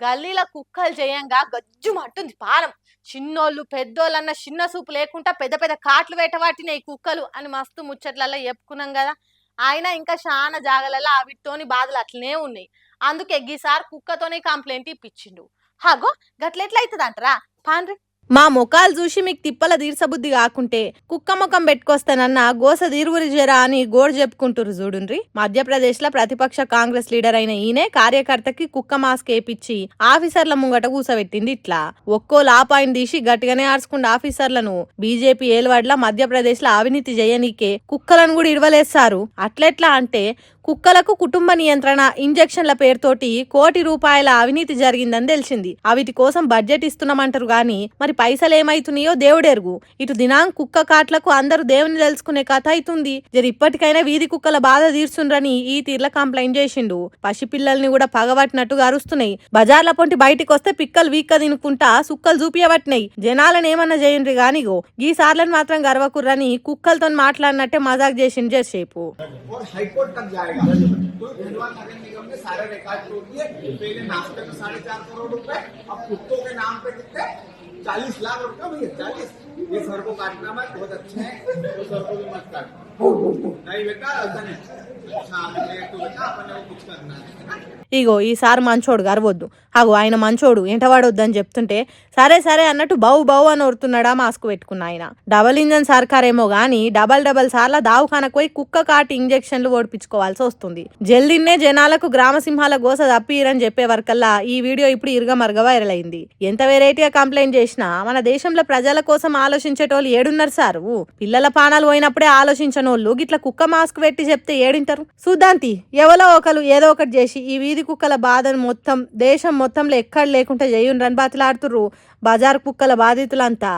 గల్లీల కుక్కలు చేయంగా గజ్జుమంటుంది పానం. చిన్నోళ్ళు పెద్దోళ్ళన్న చిన్న సూపు లేకుండా పెద్ద పెద్ద కాట్లు వేటవాటినాయి కుక్కలు అని మస్తు ముచ్చట్లలో చెప్పుకున్నాం కదా. అయినా ఇంకా చాలా జాగలలో అవిటితోని బాధలు అట్లనే ఉన్నాయి. అందుకే గీసారి కుక్కతోనే కంప్లైంట్ ఇప్పించిండు. హగో గట్లెట్లయితుంది అంటారా? పాండ్రి మా ముఖాలు చూసి మీకు తిప్పల తీర్చబుద్ధి కాకుంటే కుక్క ముఖం పెట్టుకొస్తానన్న గోస తీరువురి జరా అని గోడు చెప్పుకుంటారు చూడుండ్రి. మధ్యప్రదేశ్ లో ప్రతిపక్ష కాంగ్రెస్ లీడర్ అయిన ఈయనే కార్యకర్తకి కుక్క మాస్క్ వేపించి ఆఫీసర్ల ముంగట కూసబెట్టింది. ఇట్లా ఒక్కో లాపాయిని తీసి గట్టిగానే ఆర్చుకున్న ఆఫీసర్లను బీజేపీ ఏలువాడ్ల మధ్యప్రదేశ్ లో అవినీతి చేయనీకే కుక్కలను కూడా ఇడవలేస్తారు. అట్లెట్లా అంటే కుక్కలకు కుటుంబ నియంత్రణ ఇంజెక్షన్ల పేరుతోటి ₹1 కోటి అవినీతి జరిగిందని తెలిసింది. అవిటి కోసం బడ్జెట్ ఇస్తున్నామంటారు గాని మరి పైసలు ఏమైతున్నాయో దేవుడెరుగు. ఇటు దినాం కుక్క కాట్లకు అందరూ దేవుని తెలుసుకునే కథ అవుతుంది. ఇప్పటికైనా వీధి కుక్కల బాధ తీర్చుండ్రని ఈ తీర్ల కంప్లైంట్ చేసిండు. పసిపిల్లల్ని కూడా పగబట్టినట్టుగా అరుస్తున్నాయి. బజార్ల పొంటి బయటికి వస్తే పిక్కలు వీక్క తినుకుంటా సుక్కలు చూపియబట్టినాయి. జనాలను ఏమన్నా చేయండి గానిగో ఈ సార్లను మాత్రం గర్వకుర్రని కుక్కలతో మాట్లాడినట్టే మజాక్ చేసిండు జర్సేపు. तो धनबाद नगर निगम ने सारे रिकॉर्ड तोड़ दिए। पहले नाश्ते में 4.5 करोड़ रुपए, अब कुत्तों के नाम पे कितने 40 लाख रुपए भैया 40। ये सर को काटना मत, बहुत अच्छे हैं तो सर को भी मत काट। नहीं बेटा ऐसा नहीं, तो बेटा अपने को कुछ करना है। ఇగో ఈసారి మంచోడు గర్వొద్దు. అగో ఆయన మంచోడు ఎంటవాడొద్దని చెప్తుంటే సరే సరే అన్నట్టు బౌ బౌ అని ఒరుతున్నాడా మాస్క్ పెట్టుకున్న ఆయన. డబల్ ఇంజన్ సర్కారేమో గానీ డబల్ సార్ల దావఖానకు పోయి కుక్క కాటి ఇంజెక్షన్లు ఓడిపించుకోవాల్సి వస్తుంది. జల్దిన్నే జనాలకు గ్రామసింహాల గోస తప్పిరని చెప్పే వరకల్లా ఈ వీడియో ఇప్పుడు ఇరుగమరుగ వైరల్ అయింది. ఎంత వెరైటీగా కంప్లైంట్ చేసినా మన దేశంలో ప్రజల కోసం ఆలోచించేటోళ్ళు ఏడున్నారు సారు. పిల్లల పానాలు పోయినప్పుడే ఆలోచించనోళ్ళు గిట్ల కుక్క మాస్క్ పెట్టి చెప్తే ఏడింటారు. సుద్దాంతి ఎవరో ఒకరు ఏదో ఒకటి చేసి ఈ వీధి కుక్కల బాధను మొత్తం దేశం మొత్తంలో ఎక్కడ లేకుండా చేయుండ్రని బాతిలాడుతుర్రు బజార్ కుక్కల బాధితులంతా.